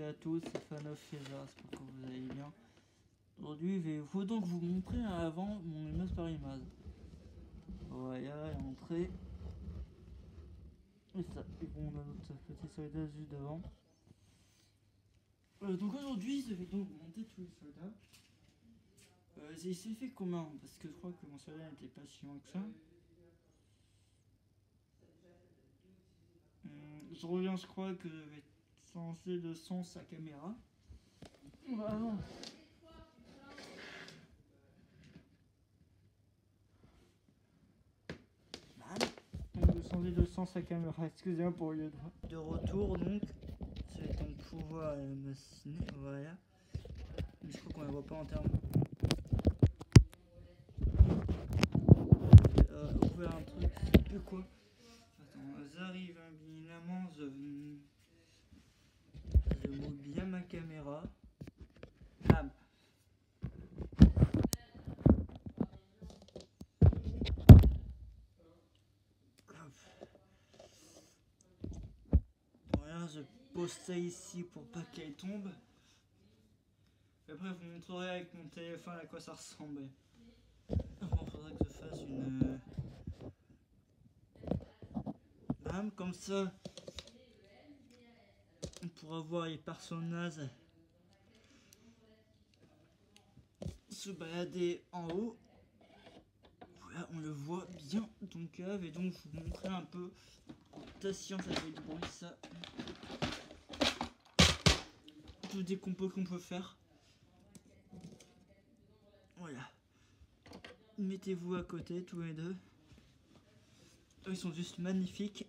à tous, c'est Fanof César, j'espère que vous allez bien. Aujourd'hui, il faut donc vous montrer avant mon image par image. Voilà, l'entrée. Et ça, et bon, on a notre petit soldat juste devant. Donc aujourd'hui, je vais donc monter tous les soldats. Il s'est fait comment? Parce que je crois que mon soldat n'était pas si loin que ça. Je reviens, je crois que je vais changer de sens sa caméra. Voilà. Donc de changer de sens sa caméra, excusez-moi pour le de retour donc. Je vais donc pouvoir machiner, voilà. Mais je crois qu'on la voit pas en termes. Ouvrir un truc, c'est peu quoi. Attends, j'arrive évidemment, je mets bien ma caméra. Bam. Voilà, je pose ça ici pour pas qu'elle tombe. Et après, je vous montrerai avec mon téléphone à quoi ça ressemble. Avant, il faudrait que je fasse une. Bam, comme ça, on pourra voir les personnages se balader en haut. Voilà, on le voit bien dans le cave et donc je vous montrer un peu. Attention, ça fait du bruit ça. Tous des compos qu'on peut faire. Voilà. Mettez-vous à côté tous les deux. Ils sont juste magnifiques.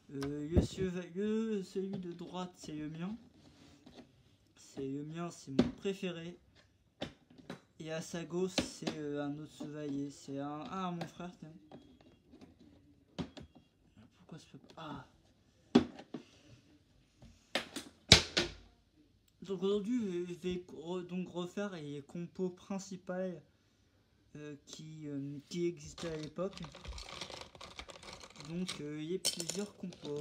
Celui de droite c'est le mien. C'est mon préféré. Et à sa gauche c'est un autre chevalier. C'est mon frère. Tiens. Pourquoi ça peut pas? Donc aujourd'hui je vais donc refaire les compos principales qui existaient à l'époque. Donc il y a plusieurs compos.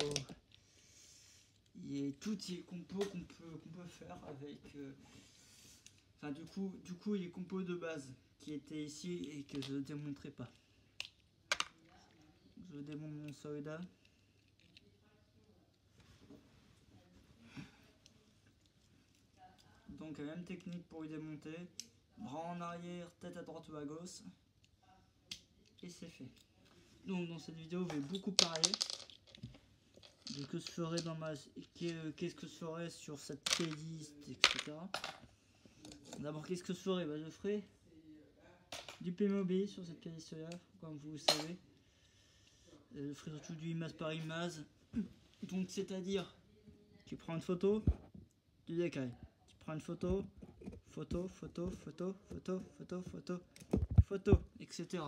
Il y a toutes les compos qu'on peut faire avec. Enfin du coup les compos de base qui étaient ici et que je ne démontrerai pas. Je démonte mon soldat. Donc la même technique pour y démonter. Bras en arrière, tête à droite ou à gauche. Et c'est fait. Donc dans cette vidéo je vais beaucoup parler de que je ferai dans ma. Qu'est-ce que je ferai sur cette playlist, etc. D'abord qu'est-ce que je ferai? Je ferai du Playmobil sur cette playlist là, comme vous le savez. Je ferai surtout du image par image. Donc c'est-à-dire tu prends une photo, tu décales. Tu prends une photo, photo, etc.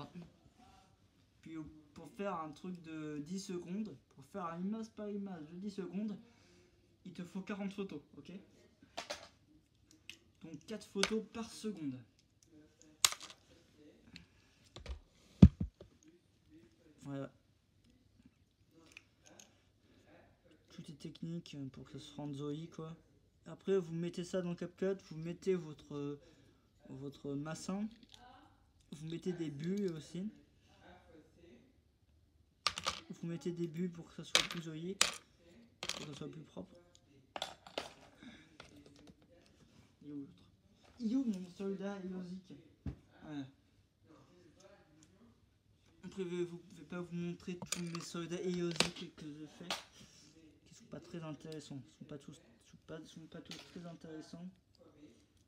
Puis pour faire un truc de 10 secondes, pour faire un image par image de 10 secondes, il te faut 40 photos, ok? Donc 4 photos par seconde. Voilà. Tout est technique pour que ça se rende joli, quoi. Après vous mettez ça dans CapCut, vous mettez votre massin, vous mettez des bulles aussi. Vous mettez des bulles pour que ça soit plus joli, pour que ça soit plus propre. Et où l'autre? Yo mon soldat Iosic. Voilà. Après je vais pas vous montrer tous mes soldats Iosic que je fais, qui sont pas très intéressants. Ils sont pas tous très intéressants.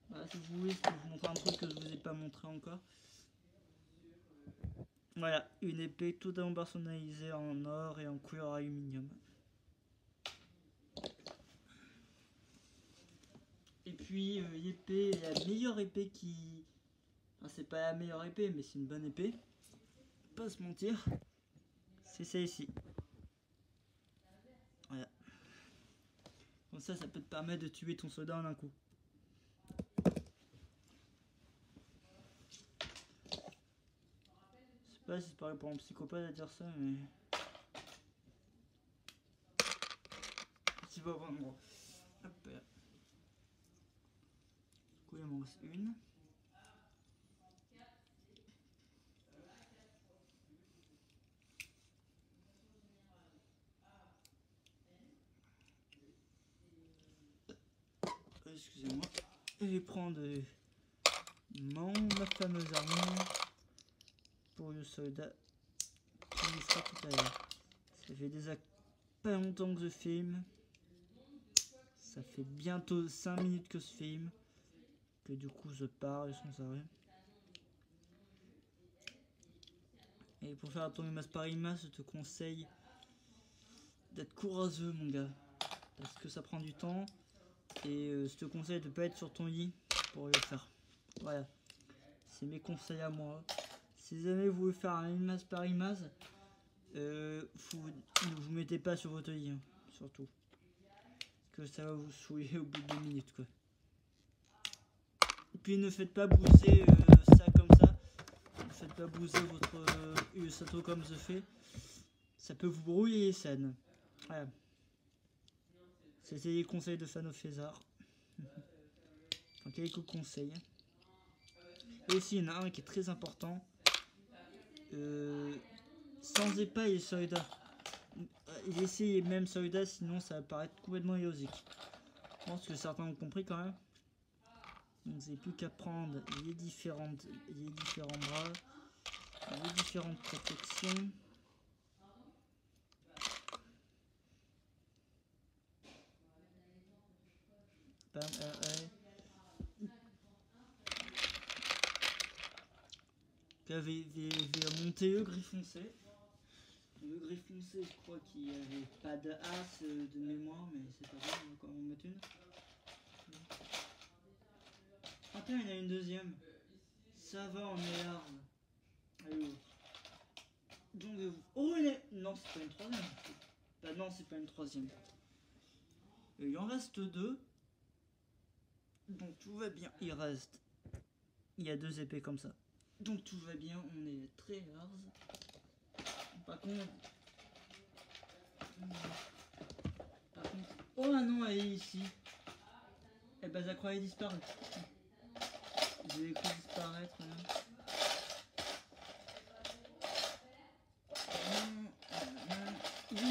Voilà, si vous voulez, je peux vous montrer un truc que je vous ai pas montré encore. Voilà, une épée totalement personnalisée en or et en couleur aluminium. Et puis l'épée, la meilleure épée qui... Enfin, c'est pas la meilleure épée, mais c'est une bonne épée. Pas se mentir, c'est celle-ci. Voilà. Comme ça peut te permettre de tuer ton soldat en un coup. Je sais pas si c'est pareil pour un psychopathe à dire ça, mais... C'est pas vraiment. Hop là. Du coup, il m'en reste une. Excusez-moi. Je vais prendre ma fameuse armure pour le soldat qui me fera tout à l'heure. Ça fait déjà pas longtemps que je filme. Ça fait bientôt 5 minutes que je filme. Que du coup je parle sans arrêt. Et pour faire ton Masparima, je te conseille d'être courageux mon gars. Parce que ça prend du temps. Et je te conseille de ne pas être sur ton lit pour le faire. Voilà. C'est mes conseils à moi. Si jamais vous voulez faire un Masparima, ne vous mettez pas sur votre lit. Hein, surtout. Parce que ça va vous saouler au bout de 2 minutes quoi. Et puis ne faites pas bouger ça comme ça. Ne faites pas bouger votre Usato comme je fais. Ça peut vous brouiller les scènes. Voilà. C'était les conseils de Fano César. Enfin, quelques conseils. Et aussi, il y en a un qui est très important. Changez pas les soldats. Laissez les mêmes soldats, sinon ça va paraître complètement illogique. Je pense que certains ont compris quand même. Donc vous n'avez plus qu'à prendre les différents bras, les différentes protections. Bam, Là, monter le gris foncé. Le gris foncé, je crois qu'il n'y avait pas de as de mémoire, mais c'est pas grave, on va quand même en mettre une. Attends, il y en a une deuxième. Ça va, on est large. Allez, donc, oh, non, c'est pas une troisième. Bah non, c'est pas une troisième. Il en reste deux. Donc tout va bien. Il y a 2 épées comme ça. Donc tout va bien, on est très large. Par contre... Oh non, elle est ici. Eh ben, je la croyais disparaître. Je l'ai cru disparaître. Il est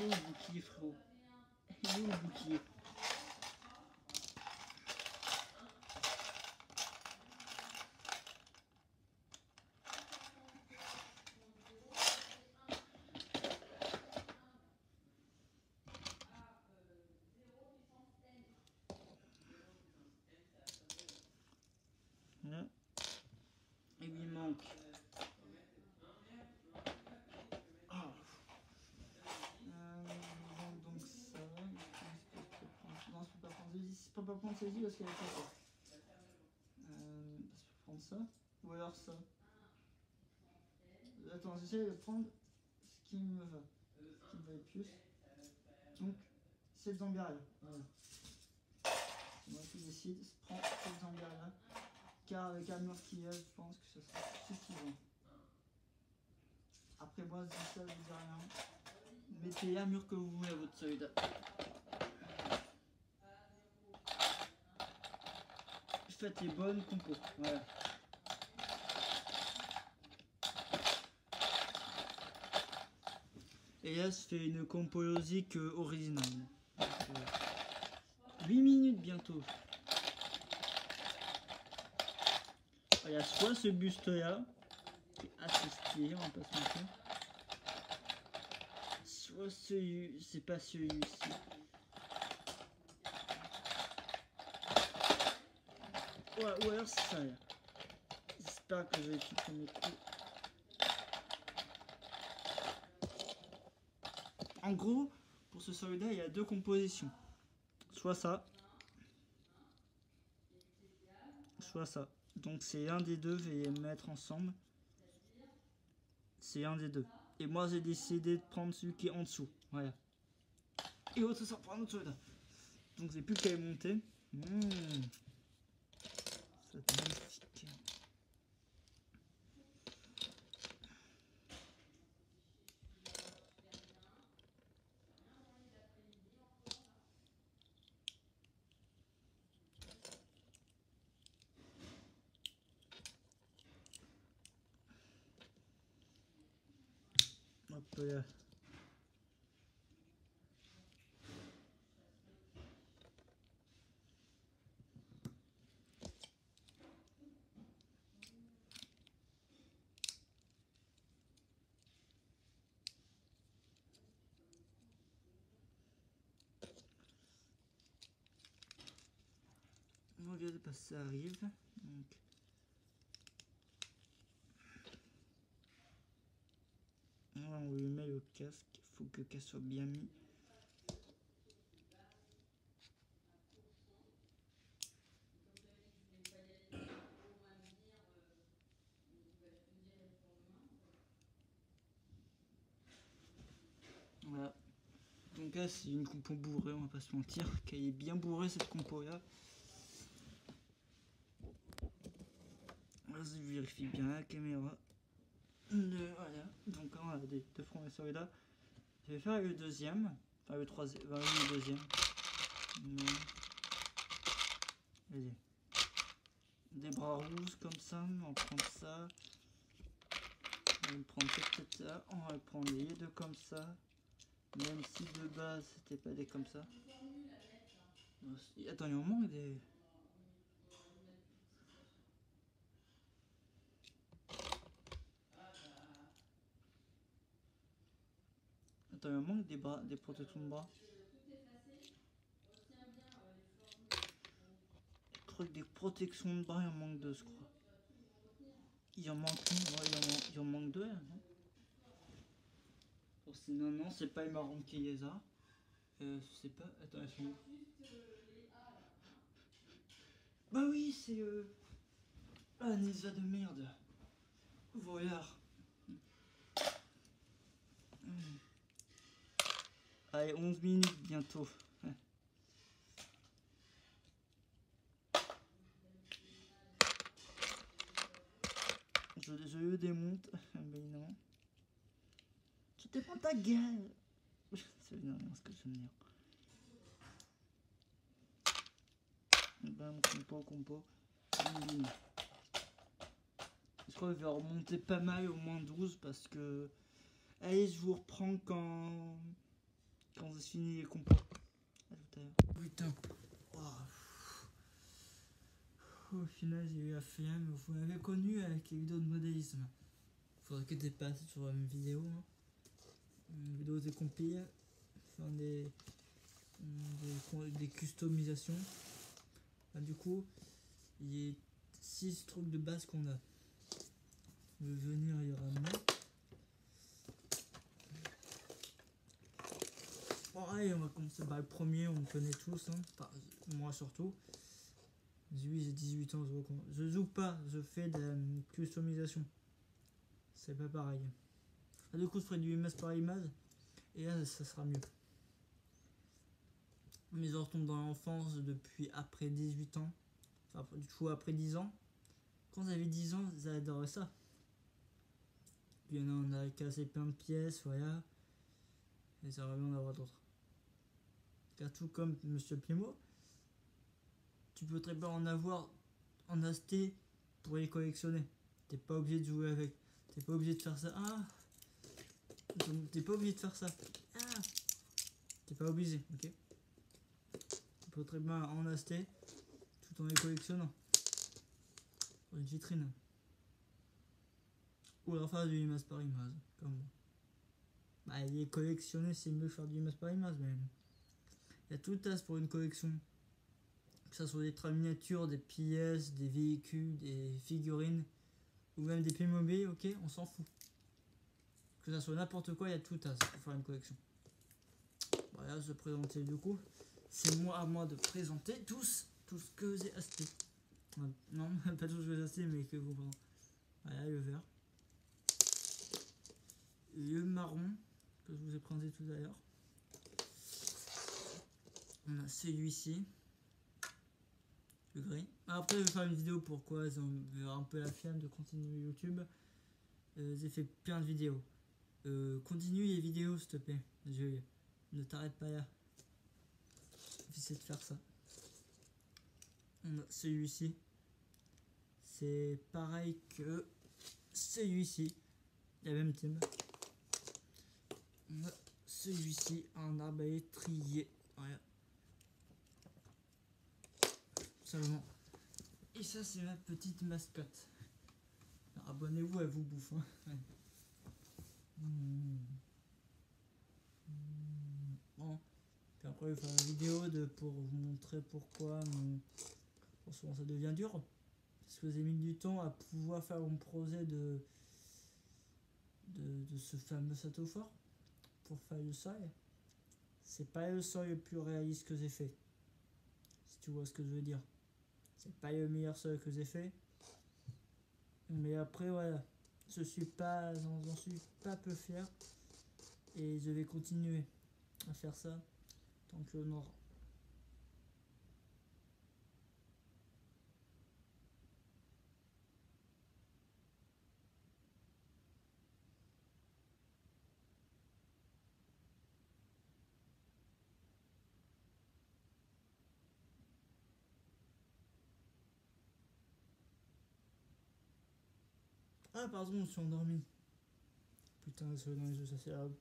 où le bouclier, frérot? Il est où le bouclier? Là. Il lui manque. Ah. Donc ça va. Non, je peux pas prendre celle-ci. Je peux pas prendre celle-ci parce qu'elle est pas forte. Je peux prendre ça. Ou alors ça. Attends, j'essaie de prendre ce qui me va. Ce qui me va le plus. Donc, cette Zangaria. Voilà. C'est moi qui décide. Je prends cette Zangaria. Car avec l'armure qu'il y a, je pense que ça sera suffisant. Après moi, je dis ça, je dis rien. Mettez l'armure que vous voulez à votre soldat. Faites les bonnes compos. Voilà. Et là, je fais une compo logique originale. Donc, 8 minutes bientôt. Il y a soit ce buste là, qui est assez stylé, on va pas se mentir. Soit celui, c'est pas celui-ci. Ouais, ou alors c'est ça là. J'espère que je vais tout premier coup. En gros, pour ce soldat, il y a 2 compositions. Soit ça, soit ça. Donc c'est un des deux, je vais les mettre ensemble. C'est un des deux. Et moi j'ai décidé de prendre celui qui est en dessous. Voilà. Et l'autre ça prend un autre soldat. Donc j'ai plus qu'à les monter. C'est magnifique. Hop là. Regardez, parce que ça arrive. Donc. Là, on lui met le casque. Il faut que le casque soit bien mis. Voilà. Donc là, c'est une compo bourrée, on va pas se mentir. Qu'elle est bien bourrée cette compo là. Là, je vérifie bien la caméra. Voilà. Donc là, on a deux premiers soldats. Je vais faire le deuxième. Enfin, le troisième. Enfin, le deuxième. Vas-y. Des bras rouges comme ça. On va prendre ça. On va prendre peut-être ça. On va prendre les deux comme ça. Même si de base, c'était pas des comme ça. Attends, il y en manque des... Attends, il manque des bras, des protections de bras. Je crois que des protections de bras, il en manque deux, je crois. Il en manque une, ouais, il en manque deux, non? Oh, sinon, non, c'est pas les marrons qui les a. Je sais pas, attends, elles sont où? Bah oui, c'est ah, Nisa de merde. Voilà. Allez, 11 minutes bientôt. Je le démonte, mais non. Tu te prends ta gueule. C'est énorme ce que je veux dire. Bam, compo. Je crois que je vais remonter pas mal au moins 12 parce que... Allez, je vous reprends quand j'ai fini les compos. À tout à l'heure. Putain. Oh. Au final, j'ai eu la flemme. Vous m'avez connu avec les vidéos de modélisme. Faudrait que tu passes sur une vidéo. Hein. Une vidéo des compiles. Enfin, des customisations. Bah, du coup, il y a 6 trucs de base qu'on a. Je vais venir y ramener. Bon, allez, on va commencer par le premier, on le connaît tous, hein. Enfin, moi surtout. Oui, j'ai 18 ans, je joue pas, je fais de la customisation. C'est pas pareil. Ah, du coup, je ferai du image par image, et là, ça sera mieux. Mais je retombe dans l'enfance depuis après 18 ans. Enfin, du coup, après 10 ans. Quand j'avais 10 ans, j'adorais ça. Puis on a cassé plein de pièces, voilà. Et ça va bien en avoir d'autres. Car tout comme Monsieur Pimo, tu peux très bien en avoir en acheter pour les collectionner. T'es pas obligé de jouer avec. T'es pas obligé de faire ça. Ah. T'es pas obligé de faire ça. Ah. T'es pas obligé, ok. Tu peux très bien en acheter tout en les collectionnant. Pour une vitrine. Ou alors faire du image par image, comme moi. Bah, les collectionner, c'est mieux faire du image par image, mais il y a tout tas pour une collection. Que ce soit des trains miniatures, des pièces, des véhicules, des figurines, ou même des Playmobil, ok, on s'en fout. Que ça soit n'importe quoi, il y a tout tas pour faire une collection. Voilà, je vais présenter du coup. C'est à moi de présenter tout ce que j'ai acheté. Non, pas tout ce que j'ai acheté, mais que vous... Voilà, le vert. Le marron, que je vous ai présenté tout à l'heure. On a celui-ci. Le gris. Après, je vais faire une vidéo pourquoi j'ai un peu la flemme de continuer YouTube. J'ai fait plein de vidéos. Continue les vidéos, s'il te plaît. Ne t'arrête pas là. J'essaie de faire ça. On a celui-ci. C'est pareil que celui-ci. La même team. On a celui-ci, un arbalète trié. Voilà. Seulement. Et ça, c'est ma petite mascotte. Alors, abonnez-vous, elle vous bouffe. Hein. Ouais. Bon. Puis après, je vais faire une vidéo pour vous montrer pourquoi souvent ça devient dur. Parce que vous avez mis du temps à pouvoir faire mon projet de ce fameux château fort pour faire le seuil. C'est pas le seuil le plus réaliste que j'ai fait. Si tu vois ce que je veux dire. C'est pas le meilleur seuil que j'ai fait. Mais après, voilà. J'en suis pas peu fier. Et je vais continuer à faire ça tant qu'on aura. Ah, pardon, je me suis endormi. Putain, c'est dans les jeux, ça c'est grave.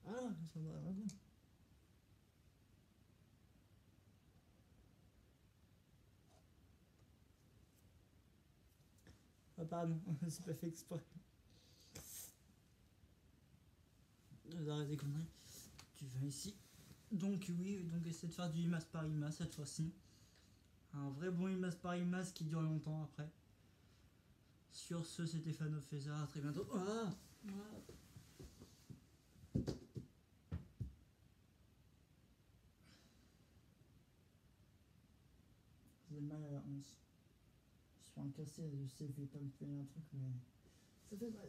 Ah, ça va, d'accord. Ah, pardon, c'est pas fait exprès. Arrête des conneries. Tu vas ici. Donc, oui, donc essaie de faire du IMAS par IMAS cette fois-ci. Un vrai bon IMAS par IMAS qui dure longtemps après. Sur ce, c'était Fano Fézard. À très bientôt. Ah, j'ai mal à la hanche. Je suis en cassé, je sais, je vais pas me faire un truc, mais ça fait mal.